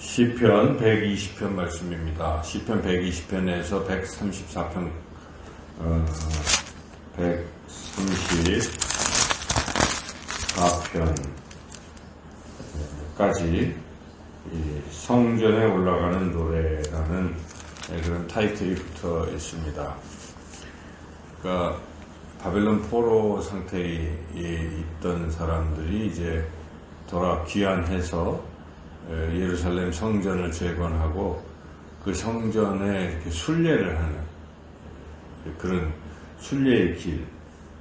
시편 120편 말씀입니다. 시편 120편에서 134편, 134편까지 성전에 올라가는 노래라는 그런 타이틀이 붙어 있습니다. 그러니까 바벨론 포로 상태에 있던 사람들이 이제 귀환해서 예루살렘 성전을 재건하고 그 성전에 이렇게 순례를 하는 그런 순례의 길.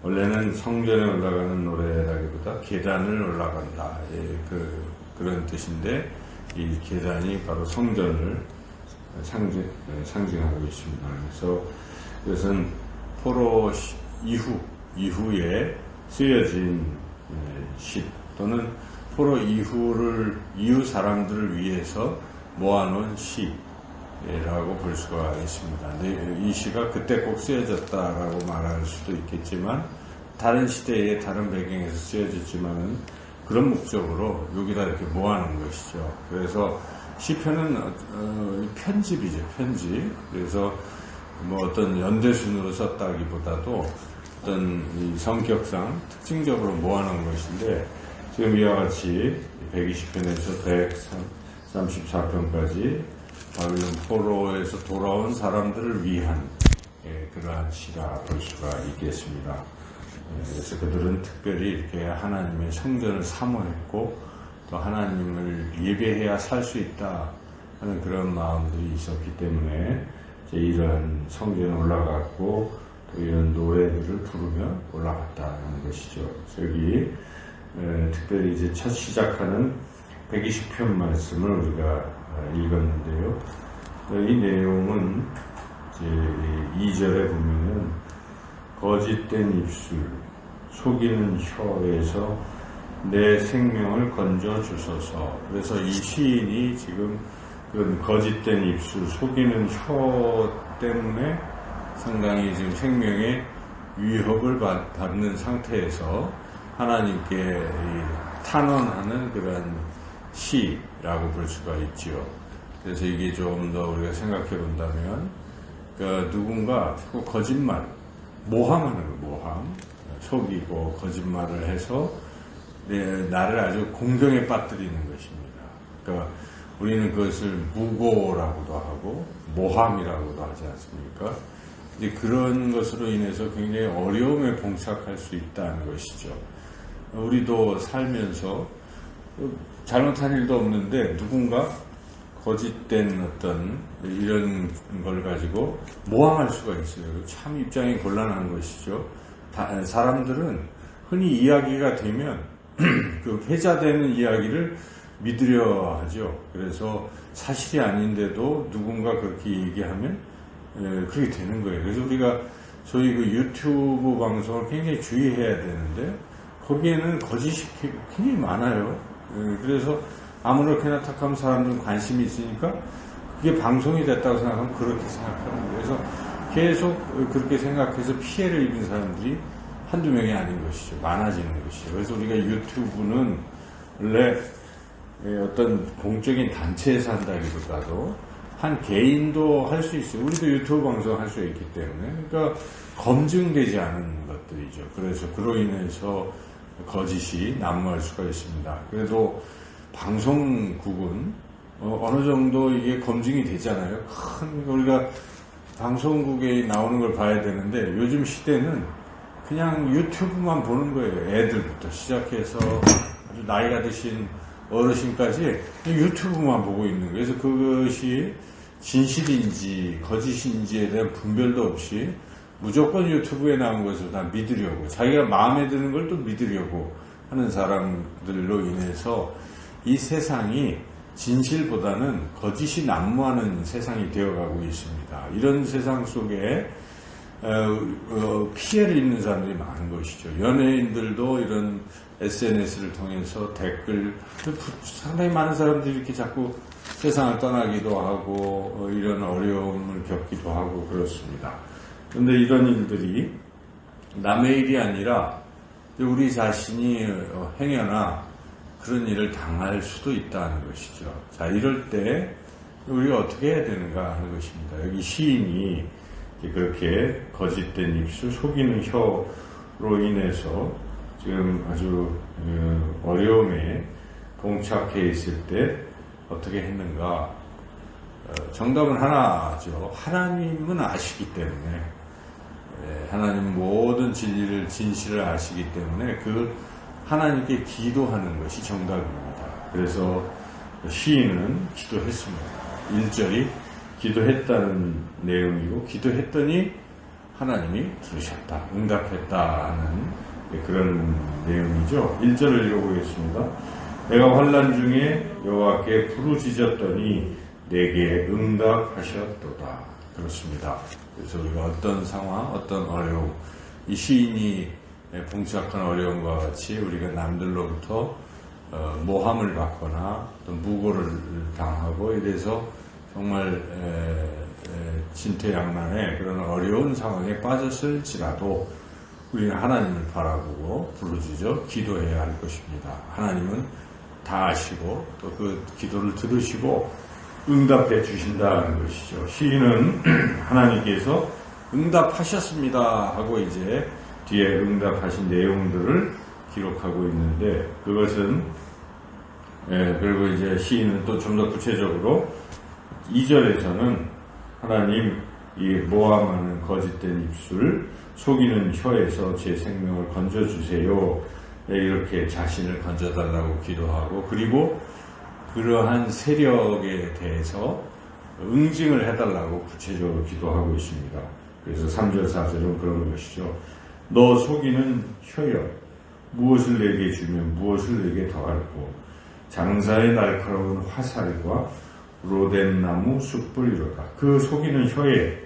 원래는 성전에 올라가는 노래라기보다 계단을 올라간다. 그런 뜻인데 이 계단이 바로 성전을 상징하고 있습니다. 그래서 이것은 포로 이후에 쓰여진 시 또는 포로 이후 사람들을 위해서 모아놓은 시라고 볼 수가 있습니다. 이 시가 그때 꼭 쓰여졌다라고 말할 수도 있겠지만 다른 시대에 다른 배경에서 쓰여졌지만은 그런 목적으로 여기다 이렇게 모아놓은 것이죠. 그래서 시편은 편집이죠, 편집. 그래서 뭐 어떤 연대순으로 썼다기보다도 어떤 이 성격상 특징적으로 모아놓은 것인데 지금 이와 같이 120편에서 134편까지 바벨론 포로에서 돌아온 사람들을 위한 그러한 시라 볼 수가 있겠습니다. 그래서 그들은 특별히 이렇게 하나님의 성전을 사모했고 또 하나님을 예배해야 살 수 있다 하는 그런 마음들이 있었기 때문에 이제 이러한 성전에 올라갔고 또 이런 노래들을 부르며 올라갔다는 것이죠. 여기 특별히 이제 첫 시작하는 120편 말씀을 우리가 읽었는데요. 이 내용은 이제 2절에 보면은 거짓된 입술, 속이는 혀에서 내 생명을 건져 주소서. 그래서 이 시인이 지금 그런 거짓된 입술, 속이는 혀 때문에 상당히 지금 생명의 위협을 받는 상태에서 하나님께 탄원하는 그런 시라고 볼 수가 있죠. 그래서 이게 좀 더 우리가 생각해 본다면, 그러니까 누군가 거짓말, 모함하는 거, 모함, 속이고 거짓말을 해서 나를 아주 공경에 빠뜨리는 것입니다. 그러니까 우리는 그것을 무고라고도 하고 모함이라고도 하지 않습니까? 이제 그런 것으로 인해서 굉장히 어려움에 봉착할 수 있다는 것이죠. 우리도 살면서 잘못한 일도 없는데 누군가 거짓된 어떤 이런 걸 가지고 모함할 수가 있어요. 참 입장이 곤란한 것이죠. 사람들은 흔히 이야기가 되면 그 회자되는 이야기를 믿으려 하죠. 그래서 사실이 아닌데도 누군가 그렇게 얘기하면 그렇게 되는 거예요. 그래서 우리가 소위 그 유튜브 방송을 굉장히 주의해야 되는데 거기에는 거짓이 굉장히 많아요. 그래서 아무렇게나 탁하면 사람들은 관심이 있으니까 그게 방송이 됐다고 생각하면 그렇게 생각하는 거예요. 그래서 계속 그렇게 생각해서 피해를 입은 사람들이 한두 명이 아닌 것이죠. 많아지는 것이죠. 그래서 우리가 유튜브는 원래 어떤 공적인 단체에서 한다기보다도 한 개인도 할 수 있어요. 우리도 유튜브 방송 할 수 있기 때문에. 그러니까 검증되지 않은 것들이죠. 그래서 그로 인해서 거짓이 난무할 수가 있습니다. 그래도 방송국은 어느 정도 이게 검증이 되잖아요. 우리가 방송국에 나오는 걸 봐야 되는데 요즘 시대는 그냥 유튜브만 보는 거예요. 애들부터 시작해서 아주 나이가 드신 어르신까지 유튜브만 보고 있는 거예요. 그래서 그것이 진실인지 거짓인지에 대한 분별도 없이 무조건 유튜브에 나온 것을 다 믿으려고, 자기가 마음에 드는 걸 또 믿으려고 하는 사람들로 인해서 이 세상이 진실보다는 거짓이 난무하는 세상이 되어가고 있습니다. 이런 세상 속에 피해를 입는 사람들이 많은 것이죠. 연예인들도 이런 SNS를 통해서 댓글, 상당히 많은 사람들이 이렇게 자꾸 세상을 떠나기도 하고 이런 어려움을 겪기도 하고 그렇습니다. 그런데 이런 일들이 남의 일이 아니라 우리 자신이 행여나 그런 일을 당할 수도 있다는 것이죠. 자, 이럴 때 우리가 어떻게 해야 되는가 하는 것입니다. 여기 시인이 그렇게 거짓된 입술, 속이는 혀로 인해서 지금 아주 어려움에 봉착해 있을 때 어떻게 했는가? 정답은 하나죠. 하나님은 아시기 때문에, 하나님 모든 진실을 아시기 때문에 그 하나님께 기도하는 것이 정답입니다. 그래서 시인은 기도했습니다. 1절이 기도했다는 내용이고, 기도했더니 하나님이 들으셨다, 응답했다 하는 그런 내용이죠. 1절을 읽어보겠습니다. 내가 환난 중에 여호와께 부르짖었더니 내게 응답하셨도다. 그렇습니다. 그래서 우리가 어떤 상황, 어떤 어려움, 이 시인이 봉착한 어려움과 같이 우리가 남들로부터 모함을 받거나 어떤 무고를 당하고 이래서 정말 진퇴양난의 그런 어려운 상황에 빠졌을지라도 우리는 하나님을 바라보고 부르짖어 기도해야 할 것입니다. 하나님은 다 아시고 또 그 기도를 들으시고 응답해 주신다는 것이죠. 시인은 하나님께서 응답하셨습니다 하고 이제 뒤에 응답하신 내용들을 기록하고 있는데, 그것은 그리고 이제 시인은 또 좀 더 구체적으로 2절에서는 하나님, 이 모함하는 거짓된 입술, 속이는 혀에서 제 생명을 건져주세요, 이렇게 자신을 건져달라고 기도하고, 그리고 그러한 세력에 대해서 응징을 해달라고 구체적으로 기도하고 있습니다. 그래서 3절 4절은 그런 것이죠. 너 속이는 혀여, 무엇을 내게 주면 무엇을 내게 더할꼬, 장사의 날카로운 화살과 로덴나무 숯불이로다. 그 속이는 혀에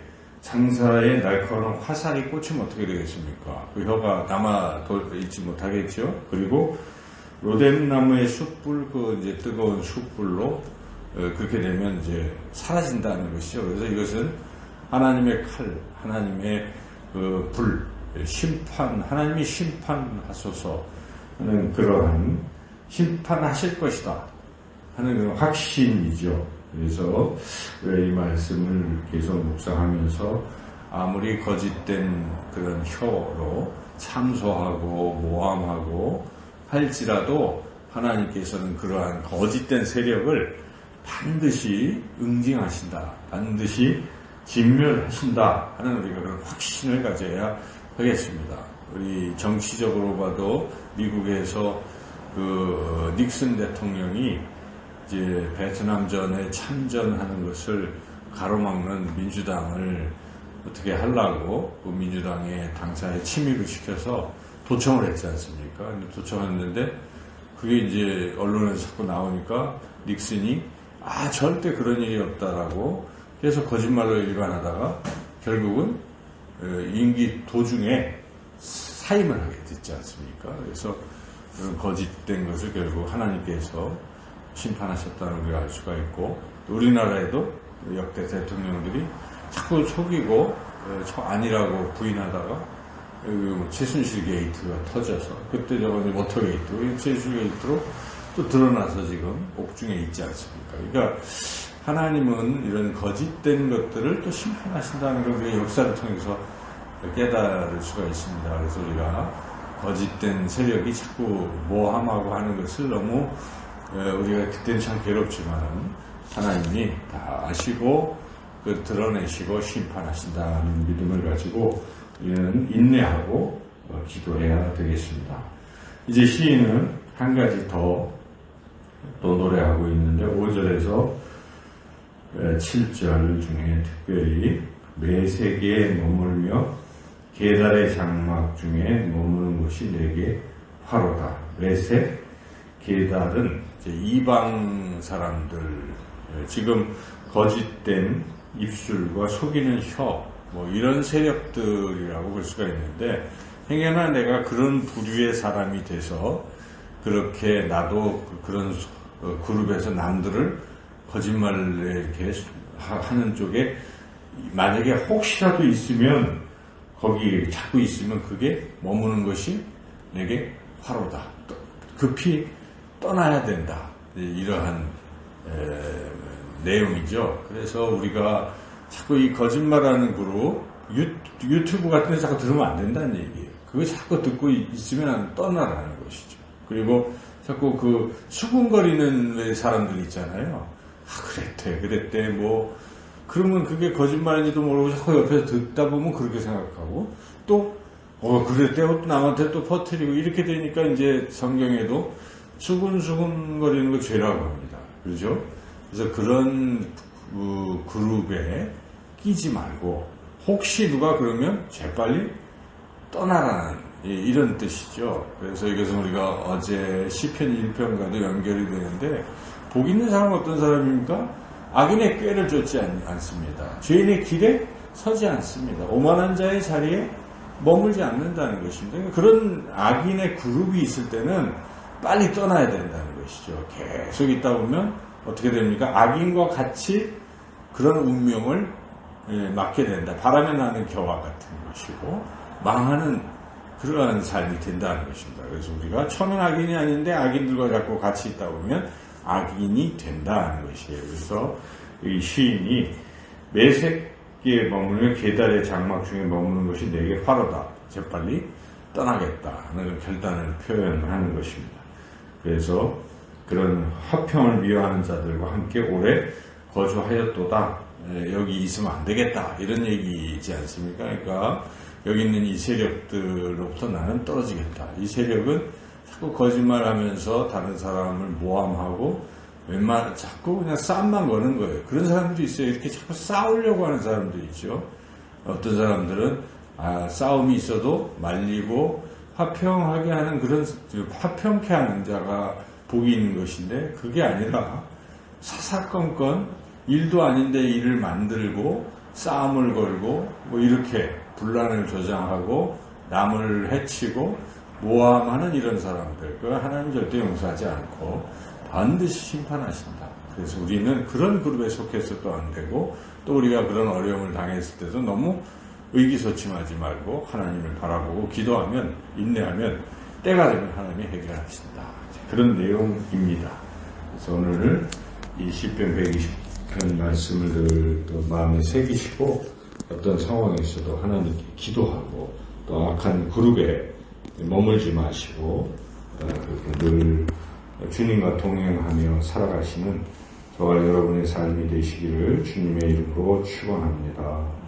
장사의 날카로운 화살이 꽂히면 어떻게 되겠습니까? 그 혀가 남아 있지 못하겠죠. 그리고 로뎀나무의 숯불, 그 이제 뜨거운 숯불로 그렇게 되면 이제 사라진다는 것이죠. 그래서 이것은 하나님의 칼, 하나님의 그 불, 심판, 하나님이 심판하소서 하는 그러한 심판하실 것이다 하는 그런 확신이죠. 그래서 이 말씀을 계속 묵상하면서 아무리 거짓된 그런 혀로 참소하고 모함하고 할지라도 하나님께서는 그러한 거짓된 세력을 반드시 응징하신다, 반드시 진멸하신다 하는 우리가 그런 확신을 가져야 하겠습니다. 우리 정치적으로 봐도 미국에서 그 닉슨 대통령이 이제 베트남전에 참전하는 것을 가로막는 민주당을 어떻게 하려고 그 민주당의 당사에 침입을 시켜서 도청을 했지 않습니까? 도청했는데 그게 이제 언론에서 자꾸 나오니까 닉슨이 절대 그런 일이 없다라고 계속 거짓말을 일관하다가 결국은 임기 도중에 사임을 하게 됐지 않습니까? 그래서 그런 거짓된 것을 결국 하나님께서 심판하셨다는 우리가 알 수가 있고, 또 우리나라에도 역대 대통령들이 자꾸 속이고 아니라고 부인하다가 최순실 게이트가 터져서 그때 저번에 워터 게이트, 최순실 게이트로 또 드러나서 지금 옥중에 있지 않습니까? 그러니까 하나님은 이런 거짓된 것들을 또 심판하신다는 걸 우리가 역사를 통해서 깨달을 수가 있습니다. 그래서 우리가 거짓된 세력이 자꾸 모함하고 하는 것을 너무 우리가 그때는 참 괴롭지만 하나님이 다 아시고 드러내시고 심판하신다는 믿음을 가지고 우리는 인내하고 기도해야 되겠습니다. 이제 시인은 한 가지 또 노래하고 있는데 5절에서 7절 중에 특별히 메세기에 머물며 게달의 장막 중에 머무는 곳이 내게 화로다. 메세, 게달은 이제 이방 사람들, 지금 거짓된 입술과 속이는 혀, 이런 세력들이라고 볼 수가 있는데, 행여나 내가 그런 부류의 사람이 돼서 그렇게 나도 그런 그룹에서 남들을 거짓말을 이렇게 하는 쪽에 만약에 혹시라도 있으면, 거기 자꾸 있으면 그게 머무는 것이 내게 화로다. 급히 떠나야 된다. 이러한 내용이죠. 그래서 우리가 자꾸 이 거짓말하는 그룹 유튜브 같은 데 자꾸 들으면 안 된다는 얘기예요. 그거 자꾸 듣고 있으면 떠나라는 것이죠. 그리고 자꾸 그 수군거리는 사람들 있잖아요. 그랬대 뭐 그러면 그게 거짓말인지도 모르고 자꾸 옆에서 듣다 보면 그렇게 생각하고 또 그랬대 또 남한테 또 퍼뜨리고 이렇게 되니까 이제 성경에도 수군거리는 거 죄라고 합니다. 그렇죠? 그래서 그런 그룹에 끼지 말고 혹시 누가 그러면 재빨리 떠나라는 이런 뜻이죠. 그래서 이것은 우리가 어제 시편 1편과도 연결이 되는데 복 있는 사람은 어떤 사람입니까? 악인의 꾀를 쫓지 않습니다. 죄인의 길에 서지 않습니다. 오만한 자의 자리에 머물지 않는다는 것입니다. 그러니까 그런 악인의 그룹이 있을 때는 빨리 떠나야 된다는 것이죠. 계속 있다 보면 어떻게 됩니까? 악인과 같이 그런 운명을 맞게 된다. 바람에 나는 겨와 같은 것이고 망하는 그러한 삶이 된다는 것입니다. 그래서 우리가 처음엔 악인이 아닌데 악인들과 자꾸 같이 있다 보면 악인이 된다는 것이에요. 그래서 이 시인이 매색기에 머물며 계달의 장막 중에 머무는 것이 내게 화로다. 재빨리 떠나겠다는 결단을 표현하는 것입니다. 그래서 그런 화평을 미워하는 자들과 함께 오래 거주하였도다. 여기 있으면 안 되겠다. 이런 얘기이지 않습니까? 그러니까 여기 있는 이 세력들로부터 나는 떨어지겠다. 이 세력은 자꾸 거짓말하면서 다른 사람을 모함하고 자꾸 그냥 싸움만 거는 거예요. 그런 사람들이 있어요. 이렇게 자꾸 싸우려고 하는 사람도 있죠. 어떤 사람들은 싸움이 있어도 말리고 화평하게 하는 그런 화평케 하는 자가 복이 있는 것인데 그게 아니라 사사건건 일도 아닌데 일을 만들고 싸움을 걸고 뭐 이렇게 분란을 조장하고 남을 해치고 모함하는 이런 사람들, 그 하나님 절대 용서하지 않고 반드시 심판하신다. 그래서 우리는 그런 그룹에 속해서도 안 되고 또 우리가 그런 어려움을 당했을 때도 너무 의기소침하지 말고 하나님을 바라보고 기도하면 인내하면 때가 되면 하나님이 해결하신다. 그런 내용입니다. 그래서 오늘 이 시편 120편 말씀을 또 마음에 새기시고 어떤 상황에서도 하나님께 기도하고 또 악한 그룹에 머물지 마시고 늘 주님과 동행하며 살아가시는 저와 여러분의 삶이 되시기를 주님의 이름으로 축원합니다.